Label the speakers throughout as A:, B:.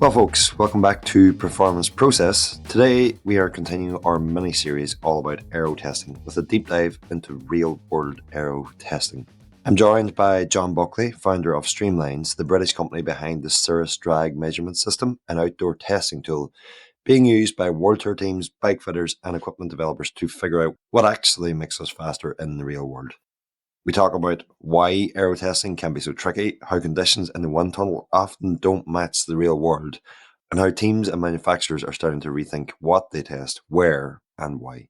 A: Well, folks, welcome back to Performance Process. Today, we are continuing our mini-series all about aero testing with a deep dive into real-world aero testing. I'm joined by John Buckley, founder of Streamlines, the British company behind the Cirrus drag measurement system, an outdoor testing tool being used by World Tour teams, bike fitters, and equipment developers to figure out what actually makes us faster in the real world. We talk about why aero testing can be so tricky, how conditions in the wind tunnel often don't match the real world, and how teams and manufacturers are starting to rethink what they test, where, and why.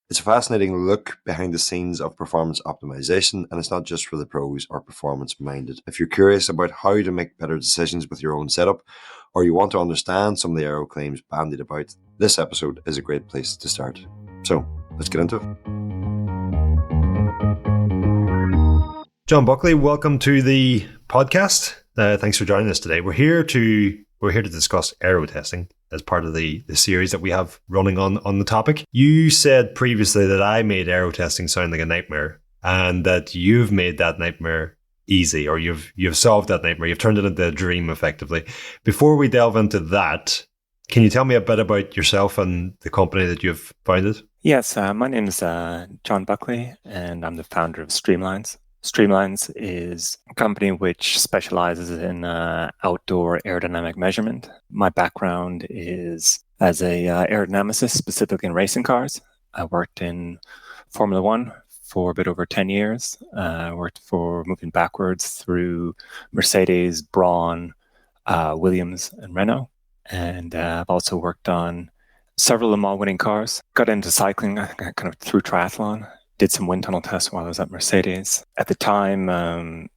A: It's a fascinating look behind the scenes of performance optimization, and it's not just for the pros or performance-minded. If you're curious about how to make better decisions with your own setup, or you want to understand some of the aero claims bandied about, this episode is a great place to start. So, let's get into it. John Buckley, welcome to the podcast. Thanks for joining us today. We're here to discuss aero testing as part of the series that we have running on the topic. You said previously that I made aero testing sound like a nightmare, and that you've made that nightmare easy, or you've solved that nightmare. You've turned it into a dream, effectively. Before we delve into that, can you tell me a bit about yourself and the company that you've founded?
B: Yes, my name is John Buckley, and I'm the founder of Streamlines. Streamlines is a company which specializes in outdoor aerodynamic measurement. My background is as a aerodynamicist, specifically in racing cars. I worked in Formula One for a bit over 10 years. I worked for moving backwards through Mercedes, Braun, Williams, and Renault. And I've also worked on several Le Mans winning cars. Got into cycling kind of through triathlon. Did some wind tunnel tests while I was at Mercedes. At the time,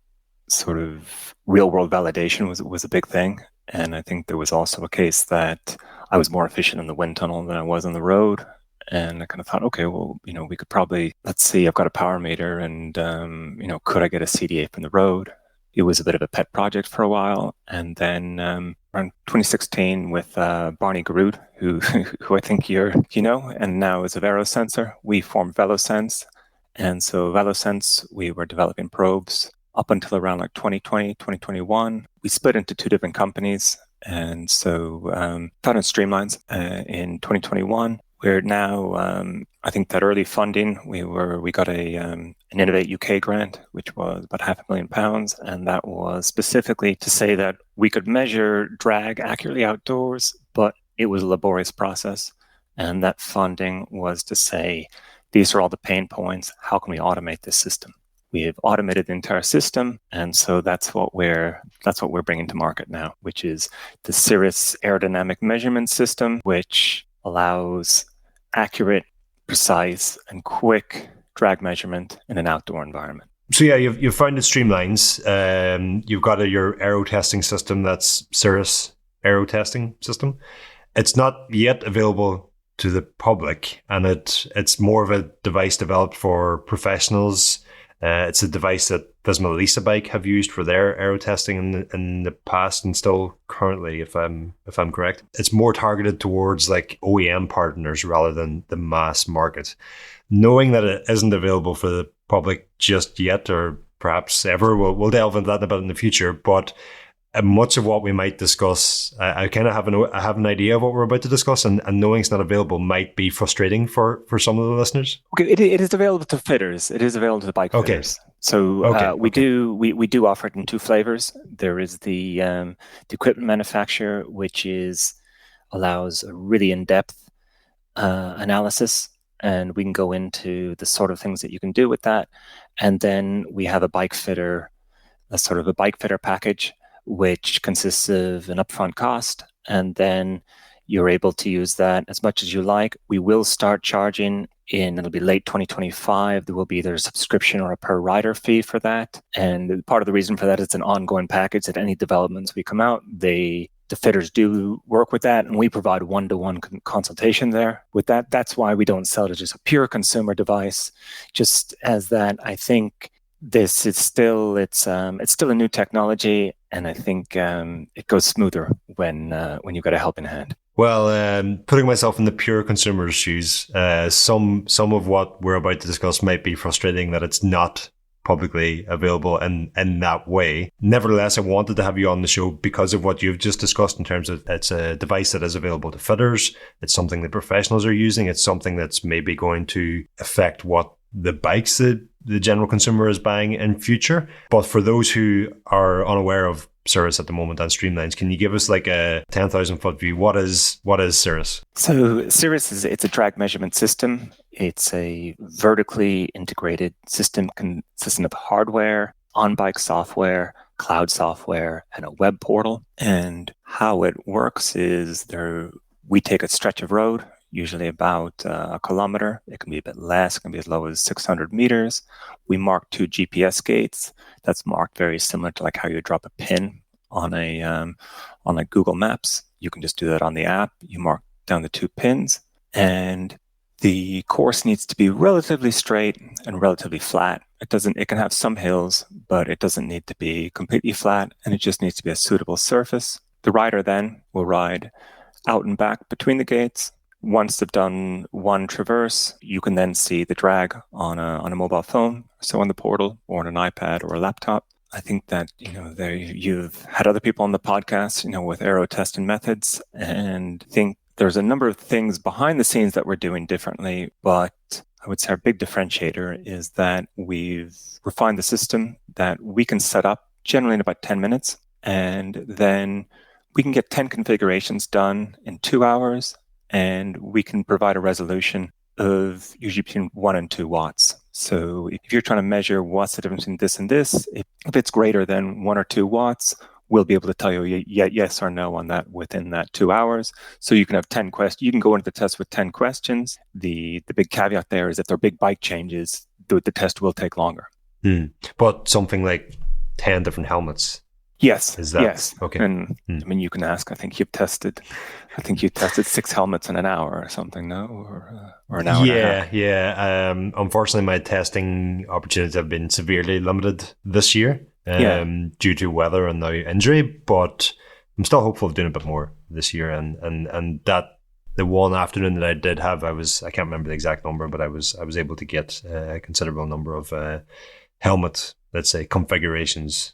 B: sort of real-world validation was a big thing. And I think there was also a case that I was more efficient in the wind tunnel than I was on the road. And I kind of thought, okay, well, we could probably, let's see, I've got a power meter and, could I get a CDA from the road? It was a bit of a pet project for a while. And then around 2016 with Barney Garud, who I think you know, and now is of Aero Sensor, we formed VeloSense. And so VeloSense, we were developing probes up until around like 2020, 2021. We split into two different companies. And so founded Streamlines in 2021. We're now, I think that early funding, we got an Innovate UK grant, which was about £500,000. And that was specifically to say that we could measure drag accurately outdoors, but it was a laborious process. And that funding was to say, these are all the pain points. How can we automate this system? We have automated the entire system, and so that's what we're bringing to market now, which is the Cirrus aerodynamic measurement system, which allows accurate, precise, and quick drag measurement in an outdoor environment.
A: So yeah, you've founded Streamlines. You've got your aero testing system. That's Cirrus aero testing system. It's not yet available to the public, and it's more of a device developed for professionals. It's a device that Visma Lisa Bike have used for their aero testing in the past, and still currently, if I'm correct. It's more targeted towards like OEM partners rather than the mass market. Knowing that it isn't available for the public just yet, or perhaps ever, we'll delve into that a bit in the future. But much of what we might discuss, I kind of have an idea of what we're about to discuss, and knowing it's not available might be frustrating for some of the listeners.
B: Okay, it is available to fitters. It is available to bike fitters. So we do offer it in two flavors. There is the equipment manufacturer, which allows a really in-depth analysis, and we can go into the sort of things that you can do with that. And then we have a bike fitter package, which consists of an upfront cost, and then you're able to use that as much as you like. We will start charging it'll be late 2025. There will be either a subscription or a per rider fee for that. And part of the reason for that is it's an ongoing package that any developments we come out, the fitters do work with that, and we provide one-to-one consultation there with that. That's why we don't sell it as just a pure consumer device. Just as that, I think this is still it's still a new technology, and I think it goes smoother when you've got a helping hand.
A: Well, putting myself in the pure consumer's shoes, some of what we're about to discuss might be frustrating that it's not
C: publicly available in that way. Nevertheless, I wanted to have you on the show because of what you've just discussed in terms of it's a device that is available to fitters. It's something that professionals are using. It's something that's maybe going to affect what the bikes that the general consumer is buying in future. But for those who are unaware of Cirrus at the moment and Streamlines, can you give us like a 10,000 foot view? What is Cirrus?
B: So Cirrus it's a drag measurement system. It's a vertically integrated system consisting of hardware, on-bike software, cloud software, and a web portal. And how it works is we take a stretch of road, usually about a kilometer. It can be a bit less. It can be as low as 600 meters. We mark 2 GPS gates. That's marked very similar to like how you drop a pin on like Google Maps. You can just do that on the app. You mark down the 2 pins, and the course needs to be relatively straight and relatively flat. It can have some hills, but it doesn't need to be completely flat, and it just needs to be a suitable surface. The rider then will ride out and back between the gates. Once they've done one traverse, you can then see the drag on a mobile phone, so on the portal or on an iPad or a laptop. I think that, you've had other people on the podcast, with Aero testing methods, and think there's a number of things behind the scenes that we're doing differently. But I would say our big differentiator is that we've refined the system that we can set up generally in about 10 minutes. And then we can get 10 configurations done in 2 hours. And we can provide a resolution of usually between 1 and 2 watts. So if you're trying to measure what's the difference between this and this, if it's greater than 1 or 2 watts, we'll be able to tell you yes or no on that within that 2 hours. So you can have 10 questions. You can go into the test with 10 questions. The big caveat there is if they're big bike changes, the test will take longer.
C: But something like 10 different helmets.
B: Yes.
C: Is that
B: yes?
C: Okay.
B: And I mean, you can ask. I think you tested 6 helmets in an hour or something, no, or an hour. And a half.
C: Yeah. Unfortunately, my testing opportunities have been severely limited this year due to weather and now injury. But I'm still hopeful of doing a bit more this year. And that the one afternoon that I did have, I can't remember the exact number, but I was able to get a considerable number of helmet, let's say, configurations.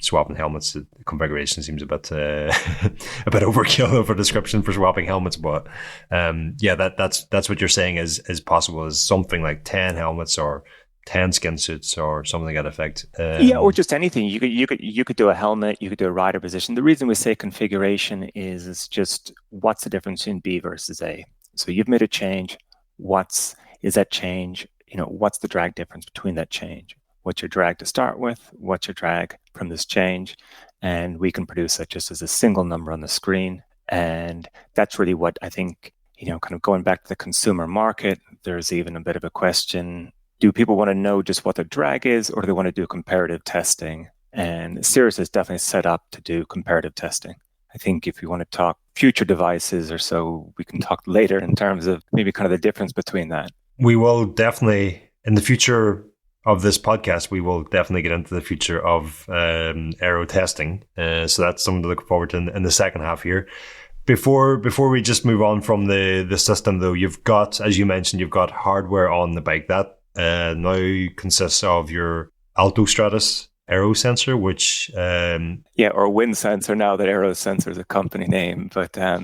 C: Swapping helmets, the configuration seems a bit overkill of a description for swapping helmets, but that's what you're saying is possible, is something like 10 helmets or 10 skin suits or something to that effect.
B: Or just anything. You could do a helmet, you could do a rider position. The reason we say configuration is just what's the difference in B versus A. So you've made a change. Is that change? What's the drag difference between that change? What's your drag to start with? What's your drag from this change? And we can produce that just as a single number on the screen. And that's really what I think, kind of going back to the consumer market, there's even a bit of a question. Do people want to know just what the drag is, or do they want to do comparative testing? And Cirrus is definitely set up to do comparative testing. I think if you want to talk future devices or so, we can talk later in terms of maybe kind of the difference between that.
C: We will definitely, in the future of this podcast, we will definitely get into the future of aero testing. So that's something to look forward to in the second half here. Before we just move on from the system, though, you've got, as you mentioned, you've got hardware on the bike that now consists of your Altostratus Aero sensor, which
B: or wind sensor now that Aero sensor is a company name. But I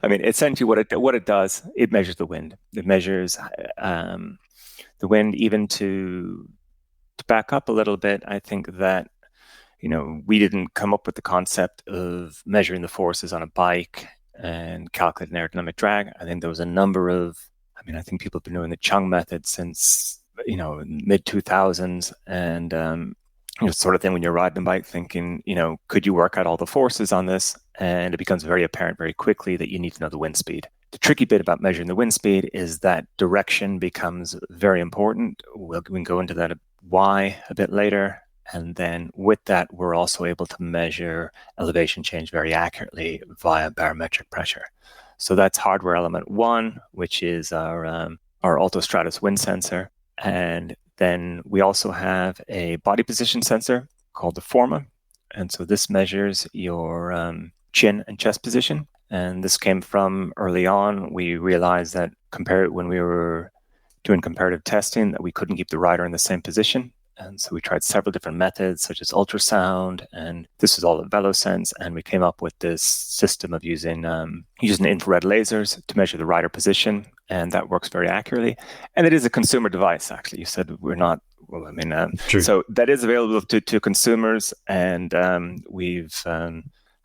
B: mean, essentially, what it does, it measures the wind. It measures the wind. Even to back up a little bit, I think that we didn't come up with the concept of measuring the forces on a bike and calculating aerodynamic drag. I think there was a number of, I think people have been doing the Chung method since mid 2000s, and sort of thing when you're riding a bike, thinking, could you work out all the forces on this? And it becomes very apparent very quickly that you need to know the wind speed. The tricky bit about measuring the wind speed is that direction becomes very important. We can go into that why a bit later. And then with that, we're also able to measure elevation change very accurately via barometric pressure. So that's hardware element one, which is our Altostratus wind sensor. And then we also have a body position sensor called the Forma. And so this measures your chin and chest position. And this came from early on. We realized that when we were doing comparative testing, that we couldn't keep the rider in the same position. And so we tried several different methods, such as ultrasound, and this was all at VeloSense. And we came up with this system of using infrared lasers to measure the rider position, and that works very accurately. And it is a consumer device, actually. You said we're not. Well, I mean, so that is available to consumers, and we've.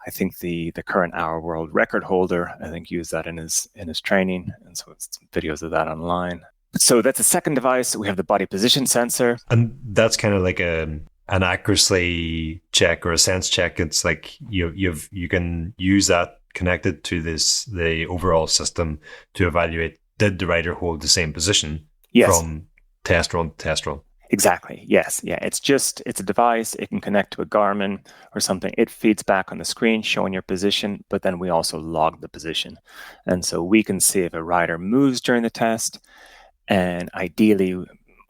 B: I think the current Hour World record holder, I think, used that in his training, and so it's some videos of that online. So that's a second device. We have the body position sensor.
C: And that's kind of like an accuracy check or a sense check. It's like you can use that connected to the overall system to evaluate, did the rider hold the same position from test run to test run?
B: Exactly. Yes. Yeah. It's a device. It can connect to a Garmin or something. It feeds back on the screen showing your position, but then we also log the position. And so we can see if a rider moves during the test. And ideally,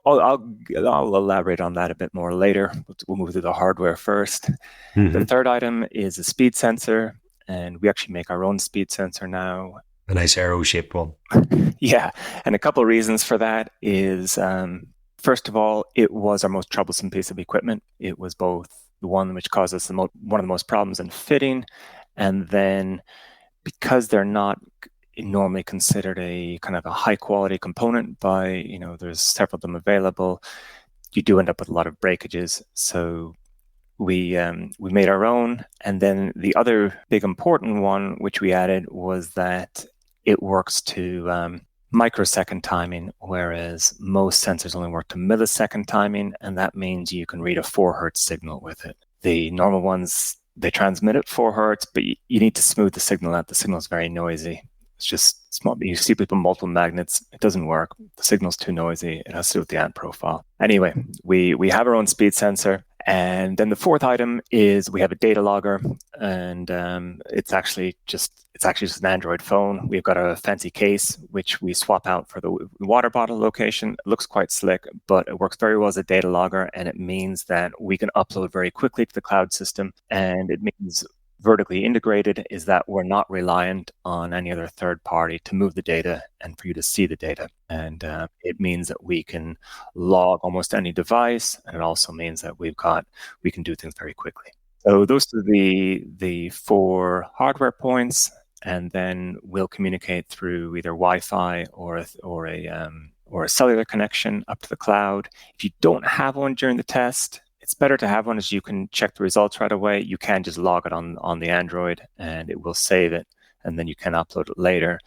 B: I'll elaborate on that a bit more later. We'll move to the hardware first. Mm-hmm. The third item is a speed sensor, and we actually make our own speed sensor now.
C: A nice Aero-shaped one.
B: Yeah. And a couple of reasons for that is... first of all, it was our most troublesome piece of equipment. It was both the one which caused us one of the most problems in fitting, and then because they're not normally considered a kind of a high quality component by, there's several of them available, you do end up with a lot of breakages. So we made our own. And then the other big important one, which we added, was that it works to microsecond timing, whereas most sensors only work to millisecond timing, and that means you can read a 4 hertz signal with it. The normal ones, they transmit at 4 hertz, but you need to smooth the signal out. The signal is very noisy. It's just small. You see people multiple magnets. It doesn't work. The signal's too noisy. It has to do with the amp profile. Anyway, we have our own speed sensor. And then the fourth item is we have a data logger, and it's actually just an Android phone. We've got a fancy case which we swap out for the water bottle location. It looks quite slick, but it works very well as a data logger, and it means that we can upload very quickly to the cloud system. And it means vertically integrated is that we're not reliant on any other third party to move the data and for you to see the data. And it means that we can log almost any device, and it also means that we can do things very quickly. So those are the 4 hardware points, and then we'll communicate through either Wi-Fi or a cellular connection up to the cloud. If you don't have one during the test, it's better to have one, as you can check the results right away. You can just log it on the Android, and it will save it, and then you can upload it later.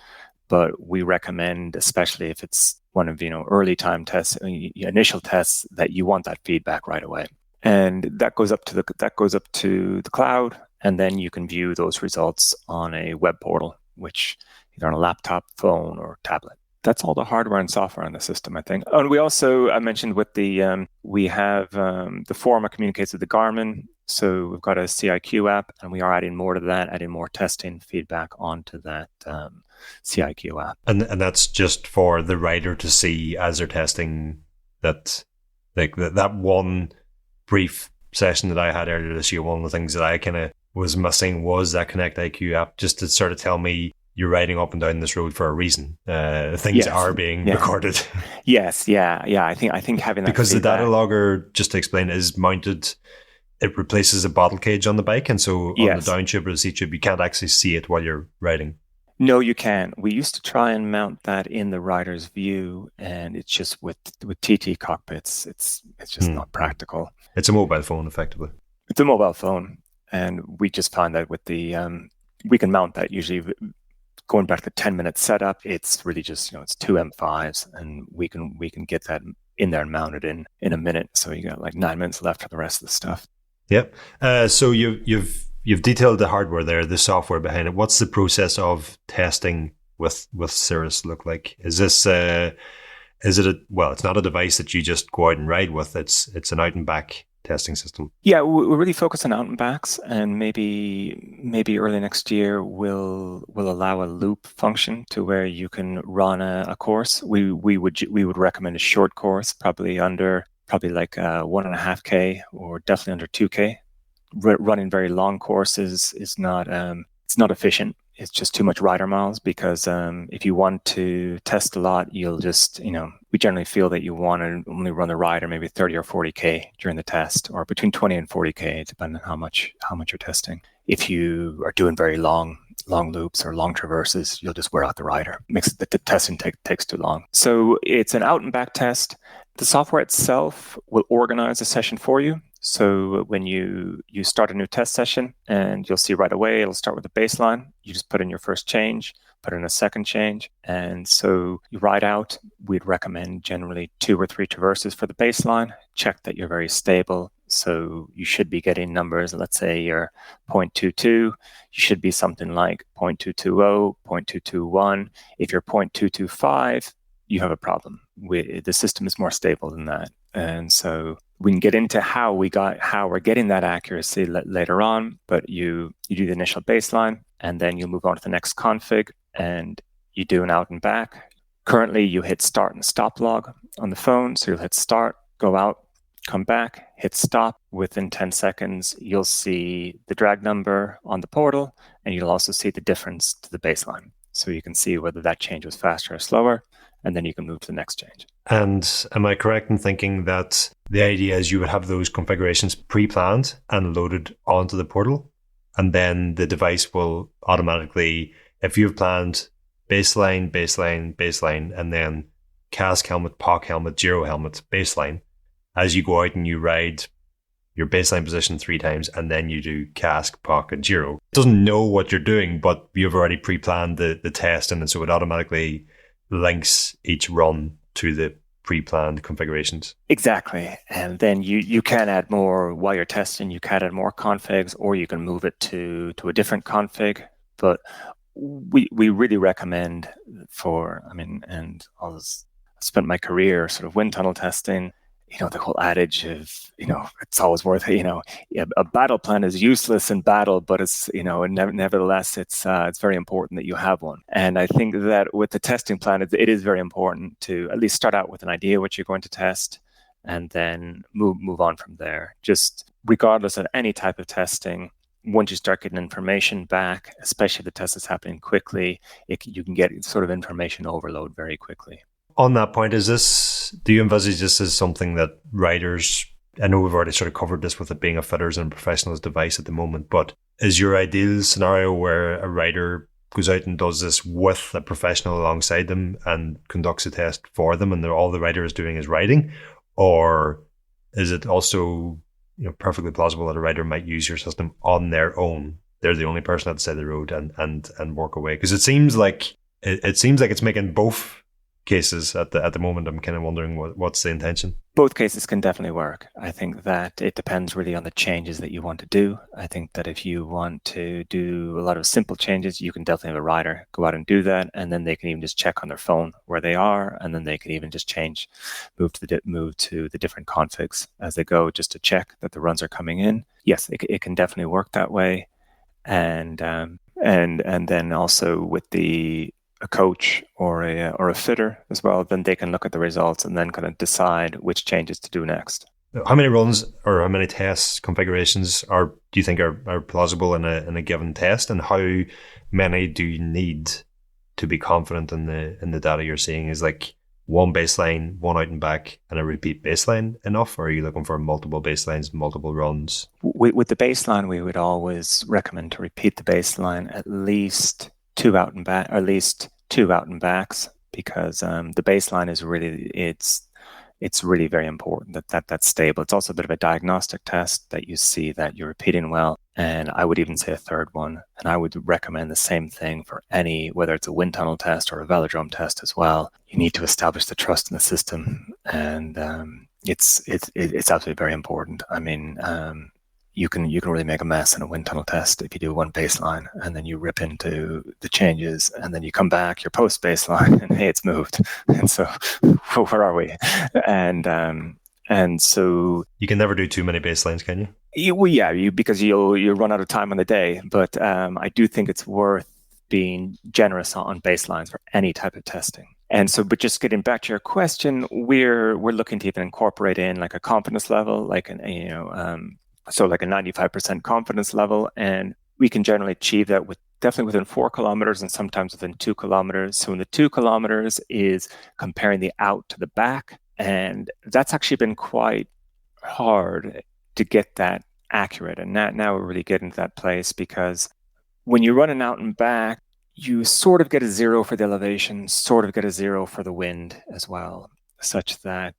B: But we recommend, especially if it's one of early time tests, initial tests, that you want that feedback right away, and that goes up to the cloud, and then you can view those results on a web portal, which either on a laptop, phone, or tablet. That's all the hardware and software on the system, I think. Oh, and we also, I mentioned with we have the Forma communicates with the Garmin. So we've got a CIQ app, and we are adding more to that, adding more testing feedback onto that CIQ app.
C: And that's just for the rider to see as they're testing that, like that one brief session that I had earlier this year. One of the things that I kind of was missing was that Connect IQ app, just to sort of tell me, you're riding up and down this road for a reason. Things are being recorded.
B: Yes, yeah. I think having that
C: because
B: feedback,
C: the data logger, just to explain, is mounted. It replaces a bottle cage on the bike, and so on the down tube or the seat tube, you can't actually see it while you're riding.
B: No, you can't. We used to try and mount that in the rider's view, and it's just with TT cockpits, it's just not practical.
C: It's a mobile phone, effectively.
B: It's a mobile phone, and we just found that with the we can mount that usually. Going back to the 10-minute setup, it's really just it's 2 M5s, and we can get that in there and mount it in a minute. So you got like 9 minutes left for the rest of the stuff. Yep.
C: So you've detailed the hardware there, the software behind it. What's the process of testing with Cirrus look like? Is this it's not a device that you just go out and ride with. It's an out and back testing system.
B: Yeah, we're really focused on out and backs, and maybe early next year we'll allow a loop function to where you can run a course. We would recommend a short course, probably like 1.5K or definitely under 2K. Running very long courses is not it's not efficient. it's just too much rider miles, because if you want to test a lot, you'll just, we generally feel that you want to only run the rider maybe 30 or 40K during the test, or between 20 and 40K, depending on how much you're testing. If you are doing very long loops or long traverses, you'll just wear out the rider. Makes the testing takes too long. So it's an out and back test. The software itself will organize a session for you. So when you start a new test session, and you'll see right away, it'll start with a baseline. You just put in your first change, put in a second change. And so you ride out. We'd recommend generally 2 or 3 traverses for the baseline. Check that you're very stable. So you should be getting numbers. Let's say you're 0.22. You should be something like 0.220, 0.221. If you're 0.225, you have a problem. The system is more stable than that. And so we can get into how we're getting that accuracy later on, but you do the initial baseline, and then you move on to the next config, and you do an out and back. Currently, you hit start and stop log on the phone. So you'll hit start, go out, come back, hit stop. Within 10 seconds, you'll see the drag number on the portal, and you'll also see the difference to the baseline. So you can see whether that change was faster or slower, and then you can move to the next change.
C: And am I correct in thinking that the idea is you would have those configurations pre-planned and loaded onto the portal, and then the device will automatically, if you've planned baseline, baseline, baseline, and then cask helmet, POC helmet, gyro helmet, baseline, as you go out and you ride your baseline position 3 times, and then you do cask, POC, and gyro. It doesn't know what you're doing, but you've already pre-planned the test, and so it automatically links each run to the pre-planned configurations. Exactly.
B: And then you can add more while you're testing. You can add more configs, or you can move it to a different config. But we really recommend and I spent my career sort of wind tunnel testing. The whole adage of, it's always worth it. A battle plan is useless in battle, but it's, nevertheless, it's very important that you have one. And I think that with the testing plan, it is very important to at least start out with an idea what you're going to test, and then move on from there. Just regardless of any type of testing, once you start getting information back, especially if the test is happening quickly, you can get sort of information overload very quickly.
C: On that point, do you envisage this as something that riders, I know we've already sort of covered this with it being a fitters and professionals device at the moment, but is your ideal scenario where a rider goes out and does this with a professional alongside them and conducts a test for them, and all the rider is doing is riding? Or is it also perfectly plausible that a rider might use your system on their own? They're the only person at the side of the road and work away? Because it seems like it's making both cases at the moment. I'm kind of wondering what's the intention.
B: Both cases can definitely work. I think that it depends really on the changes that you want to do. I think that if you want to do a lot of simple changes, you can definitely have a rider go out and do that, and then they can even just check on their phone where they are, and then they can even just move to the different configs as they go, just to check that the runs are coming in. Yes, it can definitely work that way, and then also with a coach or a fitter as well, then they can look at the results and then kind of decide which changes to do next.
C: How many runs or how many test configurations do you think are plausible in a given test, and how many do you need to be confident in the data you're seeing? Is like one baseline, one out and back, and a repeat baseline enough, or are you looking for multiple baselines, multiple runs?
B: With the baseline, we would always recommend to repeat the baseline at least 2 out and back, or at least 2 out and backs, because the baseline is really it's really very important that's stable. It's also a bit of a diagnostic test that you see that you're repeating well, and I would even say a third one. And I would recommend the same thing for whether it's a wind tunnel test or a velodrome test as well. You need to establish the trust in the system, and it's absolutely very important. I mean, you can really make a mess in a wind tunnel test if you do one baseline and then you rip into the changes, and then you come back, your post baseline, and hey, it's moved. And so where are we? And so
C: you can never do too many baselines, can you?
B: Because you'll run out of time on the day. But I do think it's worth being generous on baselines for any type of testing. And so, but just getting back to your question, we're looking to even incorporate in like a confidence level, like so like a 95% confidence level, and we can generally achieve that with definitely within 4 kilometers and sometimes within 2 kilometers. So in the 2 kilometers is comparing the out to the back. And that's actually been quite hard to get that accurate. And now we're really getting to that place, because when you run an out and back, you sort of get a 0 for the elevation, sort of get a 0 for the wind as well, such that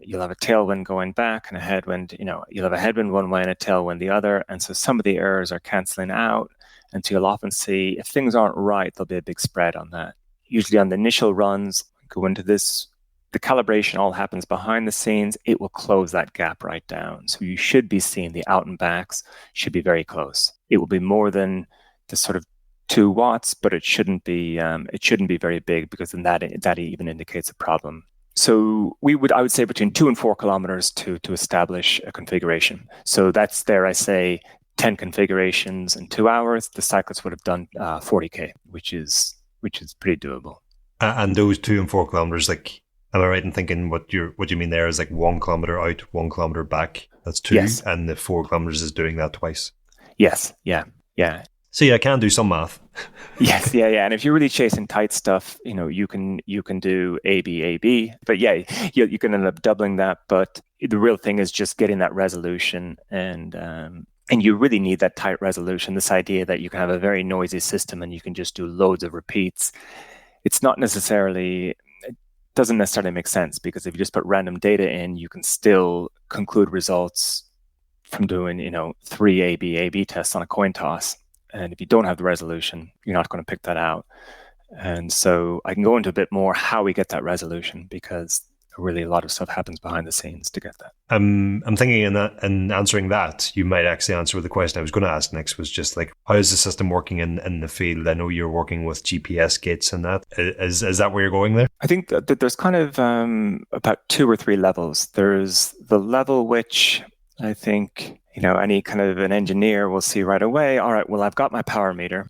B: you'll have a tailwind going back and a headwind. You'll have a headwind one way and a tailwind the other. And so some of the errors are canceling out. And so you'll often see, if things aren't right, there'll be a big spread on that. Usually on the initial runs, go into this, the calibration all happens behind the scenes. It will close that gap right down. So you should be seeing the out and backs should be very close. It will be more than the sort of 2 watts, but it shouldn't be very big, because then that even indicates a problem. So I would say between 2 and 4 kilometers to establish a configuration. So that's, there I say, 10 configurations in 2 hours. The cyclists would have done 40K, which is pretty doable.
C: And those 2 and 4 kilometers, like, am I right in thinking what you mean there is like 1 kilometer out, 1 kilometer back? That's 2, yes. And the 4 kilometers is doing that twice.
B: Yes, yeah.
C: So yeah, I can do some math.
B: Yes, yeah. And if you're really chasing tight stuff, you can do AB, but yeah, you can end up doubling that. But the real thing is just getting that resolution, and you really need that tight resolution. This idea that you can have a very noisy system and you can just do loads of repeats, it doesn't necessarily make sense, because if you just put random data in, you can still conclude results from doing 3 AB tests on a coin toss. And if you don't have the resolution, you're not going to pick that out. And so I can go into a bit more how we get that resolution, because really a lot of stuff happens behind the scenes to get that.
C: I'm thinking in answering that, you might actually answer the question I was going to ask next, was just like, how is the system working in the field? I know you're working with GPS gates and that. Is that where you're going there?
B: I think that there's kind of about 2 or 3 levels. There's the level which I think any kind of an engineer will see right away. All right, well, I've got my power meter.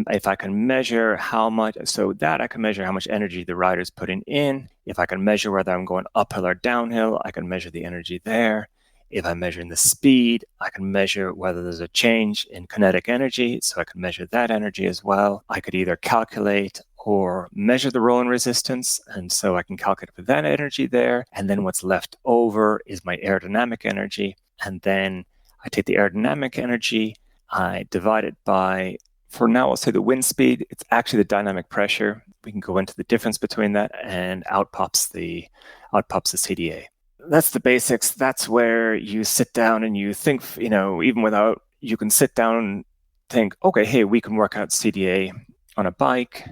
B: If I can measure how much, I can measure how much energy the rider's putting in. If I can measure whether I'm going uphill or downhill, I can measure the energy there. If I'm measuring the speed, I can measure whether there's a change in kinetic energy, so I can measure that energy as well. I could either calculate or measure the Ronan resistance, and so I can calculate for that energy there. And then what's left over is my aerodynamic energy. And then I take the aerodynamic energy, I divide it by, for now, I'll say the wind speed. It's actually the dynamic pressure. We can go into the difference between that, and out pops the CDA. That's the basics. That's where you sit down and you think, even without, you can sit down and think, okay, hey, we can work out CDA on a bike,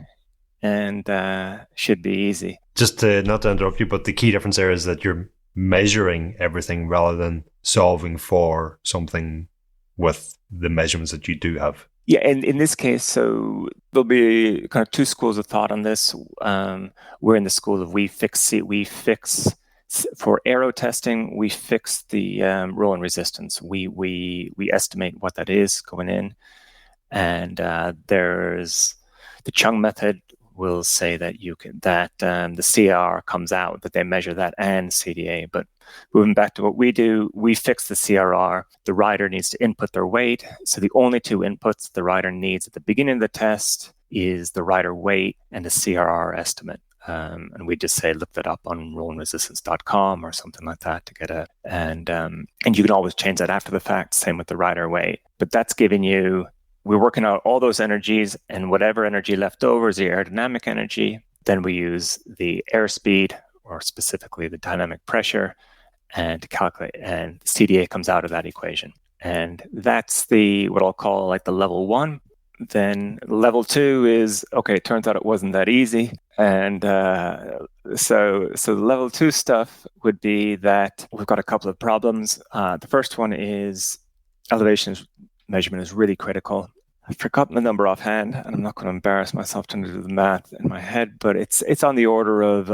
B: and should be easy.
C: Just not to interrupt you, but the key difference there is that you're measuring everything rather than solving for something with the measurements that you do have.
B: Yeah, and in this case, so there'll be kind of 2 schools of thought on this. We're in the school of we fix for aero testing. We fix the Ronan resistance. We estimate what that is going in, and there's the Chung method will say that the CR comes out, that they measure that and CDA. But moving back to what we do, we fix the CRR. The rider needs to input their weight. So the only 2 inputs the rider needs at the beginning of the test is the rider weight and the CRR estimate. And we just say, look that up on rolandresistance.com or something like that to get and you can always change that after the fact, same with the rider weight. But that's giving you, we're working out all those energies, and whatever energy left over is the aerodynamic energy. Then we use the airspeed, or specifically the dynamic pressure, and to calculate, and CDA comes out of that equation. And that's what I'll call like the level 1. Then level 2 is, okay, it turns out it wasn't that easy. And so the level 2 stuff would be that we've got a couple of problems. The first one is elevation measurement is really critical. I've forgotten the number offhand, and I'm not going to embarrass myself trying to do the math in my head, but it's on the order of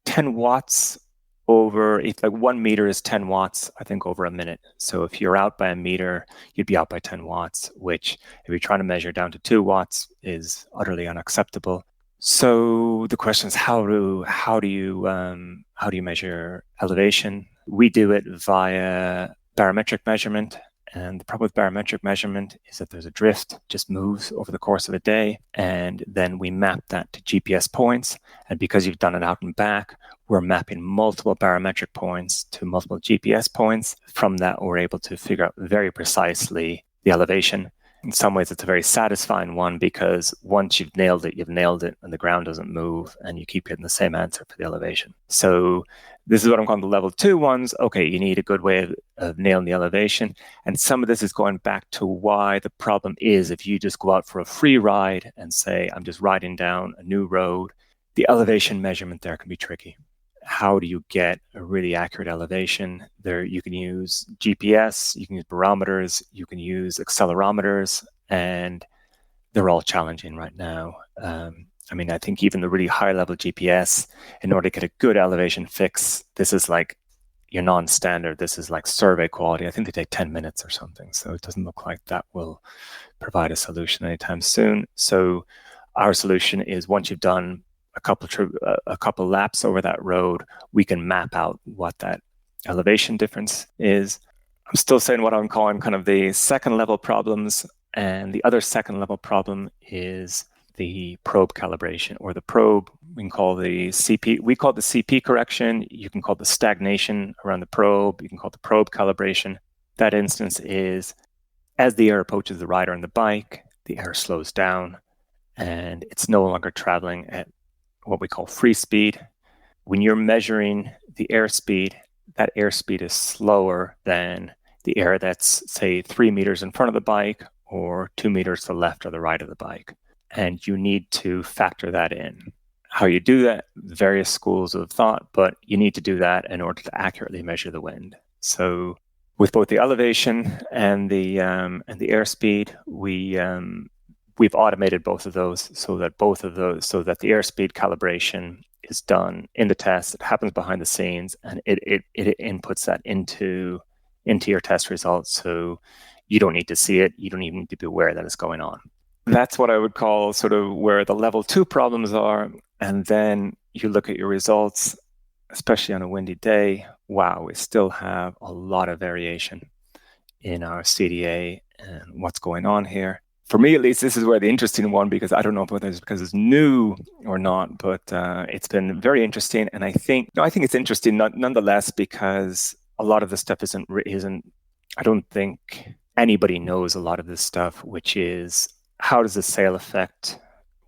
B: 10 watts over, if like 1 meter is 10 watts, I think, over a minute. So if you're out by a meter, you'd be out by 10 watts, which if you're trying to measure down to 2 watts is utterly unacceptable. So the question is, how do you measure elevation? We do it via barometric measurement. And the problem with barometric measurement is that there's a drift, just moves over the course of a day. And then we map that to GPS points. And because you've done it out and back, we're mapping multiple barometric points to multiple GPS points. From that, we're able to figure out very precisely the elevation. In some ways, it's a very satisfying one because once you've nailed it, and the ground doesn't move, and you keep getting the same answer for the elevation. So this is what I'm calling the level 2 ones. Okay, you need a good way of nailing the elevation. And some of this is going back to why the problem is if you just go out for a free ride and say, I'm just riding down a new road, the elevation measurement there can be tricky. How do you get a really accurate elevation? There, you can use GPS, you can use barometers, you can use accelerometers, and they're all challenging right now. I think even the really high-level GPS, in order to get a good elevation fix, this is like your non-standard. This is like survey quality. I think they take 10 minutes or something, so it doesn't look like that will provide a solution anytime soon. So our solution is once you've done a couple laps over that road, we can map out what that elevation difference is. I'm still saying what I'm calling kind of the second level problems, and the other second level problem is the probe calibration, or the probe. We can call the CP. We call it the CP correction. You can call it the stagnation around the probe. You can call it the probe calibration. That instance is as the air approaches the rider on the bike, the air slows down, and it's no longer traveling at what we call free speed. When you're measuring the airspeed, that airspeed is slower than the air that's, say, 3 meters in front of the bike or 2 meters to the left or the right of the bike. And you need to factor that in. How you do that, various schools of thought, but you need to do that in order to accurately measure the wind. So with both the elevation and the airspeed, we've automated both of those so that the airspeed calibration is done in the test. It happens behind the scenes, and it inputs that into your test results. So you don't need to see it. You don't even need to be aware that it's going on. That's what I would call sort of where the level 2 problems are. And then you look at your results, especially on a windy day. Wow, we still have a lot of variation in our CDA and what's going on here. For me, at least, this is where the interesting one, because I don't know whether it's because it's new or not, but it's been very interesting. And I think it's interesting nonetheless, because a lot of this stuff isn't. I don't think anybody knows a lot of this stuff, which is how does the sail affect?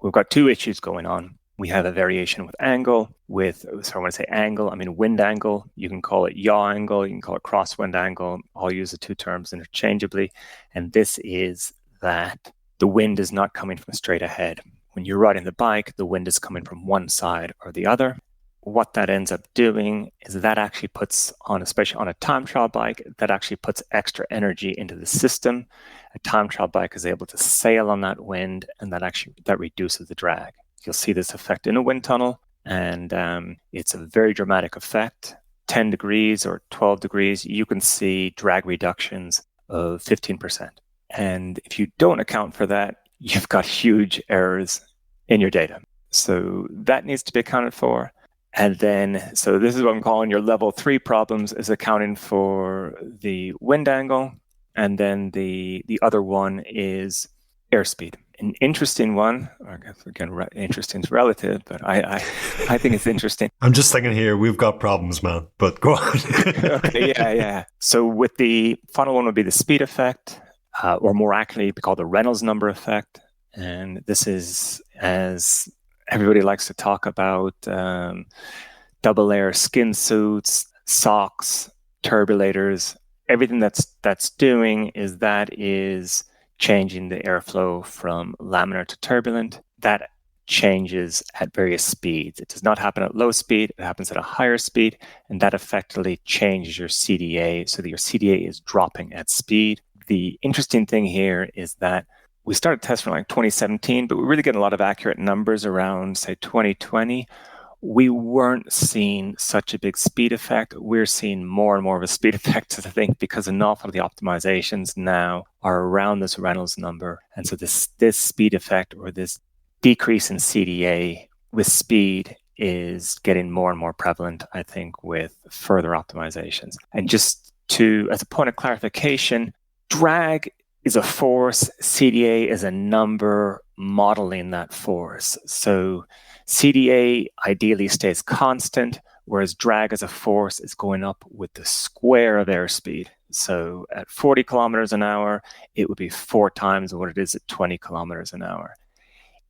B: We've got 2 issues going on. We have a variation with angle, when I say angle, I mean wind angle. You can call it yaw angle, you can call it crosswind angle. I'll use the 2 terms interchangeably. And this is that the wind is not coming from straight ahead. When you're riding the bike, the wind is coming from one side or the other. What that ends up doing is that actually puts on, especially on a time trial bike, that actually puts extra energy into the system. A time trial bike is able to sail on that wind, and that reduces the drag. You'll see this effect in a wind tunnel, and it's a very dramatic effect. 10 degrees or 12 degrees, you can see drag reductions of 15%. And if you don't account for that, you've got huge errors in your data. So that needs to be accounted for. And then, so this is what I'm calling your level 3 problems, is accounting for the wind angle. And then the other one is airspeed. An interesting one, I guess again, interesting is relative, but I think it's interesting.
C: I'm just thinking here, we've got problems, man, but go on.
B: Okay, yeah. So with the final one would be the speed effect, or more accurately, called the Reynolds number effect. And this is, as everybody likes to talk about, double layer skin suits, socks, turbulators. Everything that's doing is changing the airflow from laminar to turbulent. That changes at various speeds. It does not happen at low speed. It happens at a higher speed, and that effectively changes your CDA so that your CDA is dropping at speed. The interesting thing here is that we started testing like 2017, but we're really getting a lot of accurate numbers around, say, 2020. We weren't seeing such a big speed effect. We're seeing more and more of a speed effect, I think, because an awful lot of the optimizations now are around this Reynolds number. And so this speed effect, or this decrease in CDA with speed, is getting more and more prevalent, I think, with further optimizations. And just as a point of clarification, drag is a force, CDA is a number modeling that force. So CDA ideally stays constant, whereas drag as a force is going up with the square of airspeed. So at 40 kilometers an hour, it would be 4 times what it is at 20 kilometers an hour.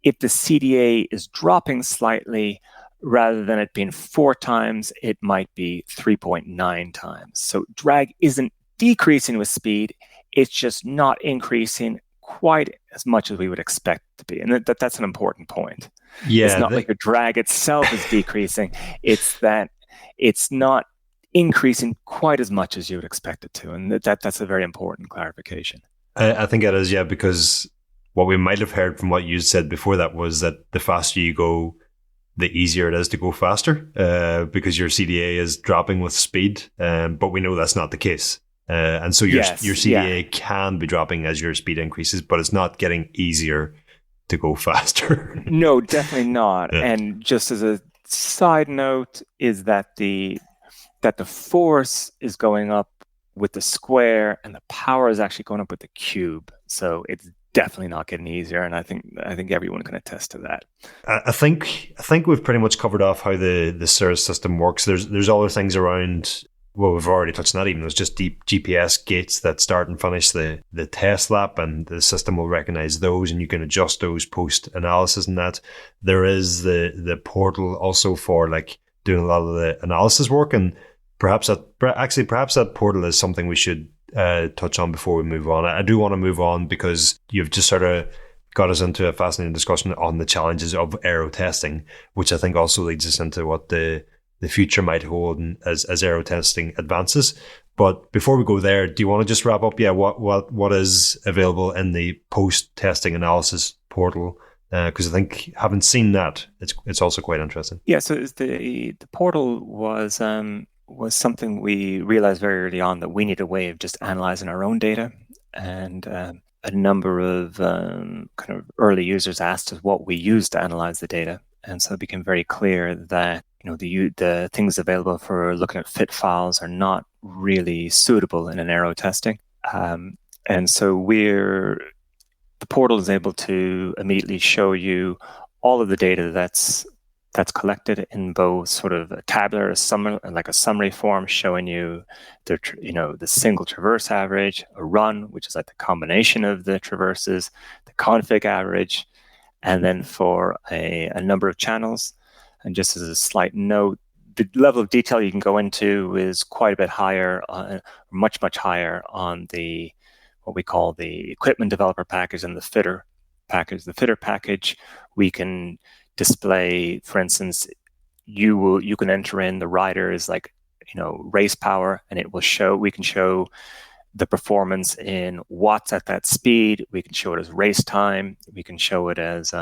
B: If the CDA is dropping slightly, rather than it being 4 times, it might be 3.9 times. So drag isn't decreasing with speed, it's just not increasing quite as much as we would expect to be. And that's an important point.
C: Yeah,
B: it's not like the drag itself is decreasing, it's that it's not increasing quite as much as you would expect it to. And that's a very important clarification.
C: I think it is, yeah, because what we might have heard from what you said before that was that the faster you go, the easier it is to go faster, because your CDA is dropping with speed. But we know that's not the case. And so your CDA can be dropping as your speed increases, but it's not getting easier to go faster.
B: No, definitely not.
C: Yeah.
B: And just as a side note is that the force is going up with the square and the power is actually going up with the cube. So it's definitely not getting easier, and I think everyone can attest to that.
C: I think we've pretty much covered off how the Cirrus system works. There's other things around. Well, we've already touched on that. Even there's just deep GPS gates that start and finish the test lap, and the system will recognize those, and you can adjust those post analysis. And that there is the portal also for like doing a lot of the analysis work, and perhaps that portal is something we should touch on before we move on. I do want to move on because you've just sort of got us into a fascinating discussion on the challenges of aero testing, which I think also leads us into what the future might hold as aero testing advances. But before we go there, do you want to just wrap up? Yeah, what is available in the post-testing analysis portal? Because I think having seen that, it's also quite interesting.
B: Yeah, so the portal was something we realized very early on that we need a way of just analyzing our own data, and a number of kind of early users asked us what we use to analyze the data, and so it became very clear that the things available for looking at fit files are not really suitable in an aero testing, and so the portal is able to immediately show you all of the data that's collected in both sort of a tabular, a summary form showing you the single traverse average, a run, which is like the combination of the traverses, the config average, and then for a number of channels. And just as a slight note, the level of detail you can go into is quite a bit higher, much higher on what we call the equipment developer package and the fitter package. The fitter package, we can display, for instance, you can enter in the riders like race power, and we can show the performance in watts at that speed. We can show it as race time. We can show it as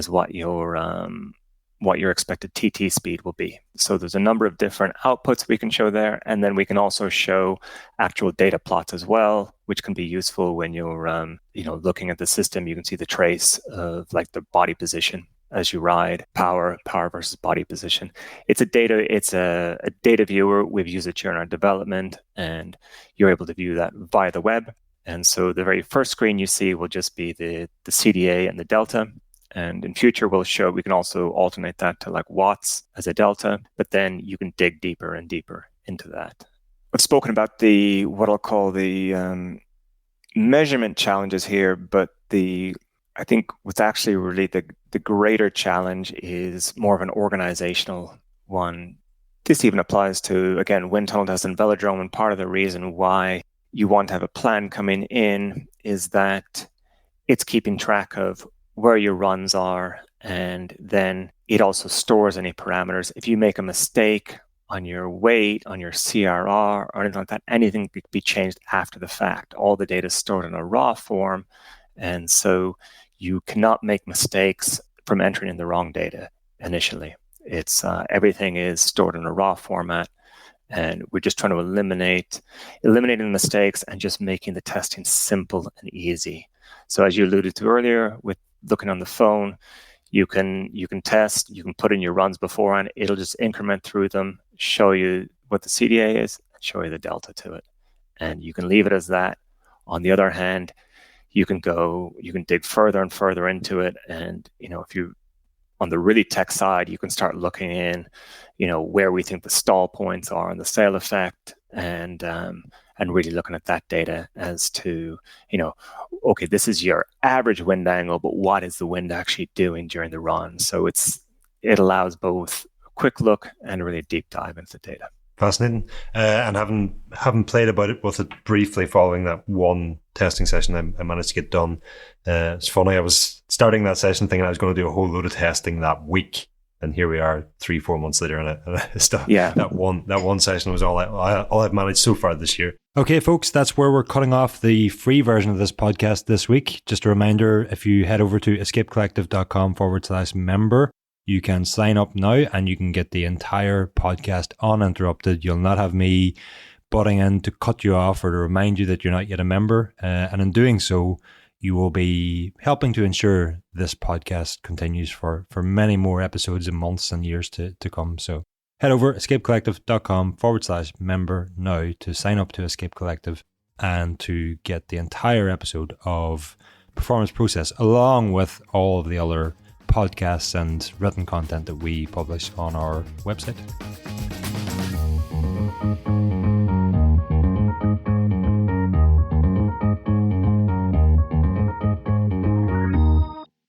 B: what your expected TT speed will be. So there's a number of different outputs we can show there, and then we can also show actual data plots as well, which can be useful when you're looking at the system. You can see the trace of like the body position as you ride, power versus body position. It's a data viewer. We've used it during our development, and you're able to view that via the web. And so the very first screen you see will just be the CDA and the delta. And in future, we can also alternate that to like watts as a delta, but then you can dig deeper and deeper into that. I've spoken about what I'll call the measurement challenges here, but I think what's actually really the greater challenge is more of an organizational one. This even applies to, again, wind tunnel test and velodrome, and part of the reason why you want to have a plan coming in is that it's keeping track of where your runs are, and then it also stores any parameters. If you make a mistake on your weight, on your CRR, or anything like that, anything could be changed after the fact. All the data is stored in a raw form, and so you cannot make mistakes from entering in the wrong data initially. It's everything is stored in a raw format, and we're just trying to eliminating the mistakes and just making the testing simple and easy. So as you alluded to earlier, with looking on the phone, you can test, you can put in your runs beforehand, it'll just increment through them, show you what the CDA is, and show you the delta to it. And you can leave it as that, On the other hand, you can dig further and further into it. And, if you, on the really tech side, you can start looking in, where we think the stall points are on the sail effect, and really looking at that data as to, okay, this is your average wind angle, but what is the wind actually doing during the run? So it allows both a quick look and a really deep dive into the data.
C: Fascinating. And having played about it with it briefly following that one testing session I managed to get done. It's funny, I was starting that session thinking I was going to do a whole load of testing that week. And here we are 3-4 months later, and that one session was all I've managed so far this year. Okay, folks, that's where we're cutting off the free version of this podcast this week. Just a reminder, if you head over to escapecollective.com/member, you can sign up now and you can get the entire podcast uninterrupted. You'll not have me butting in to cut you off or to remind you that you're not yet a member. And in doing so, you will be helping to ensure this podcast continues for many more episodes and months and years to come. So head over escapecollective.com/member now to sign up to Escape Collective and to get the entire episode of Performance Process along with all of the other podcasts and written content that we publish on our website.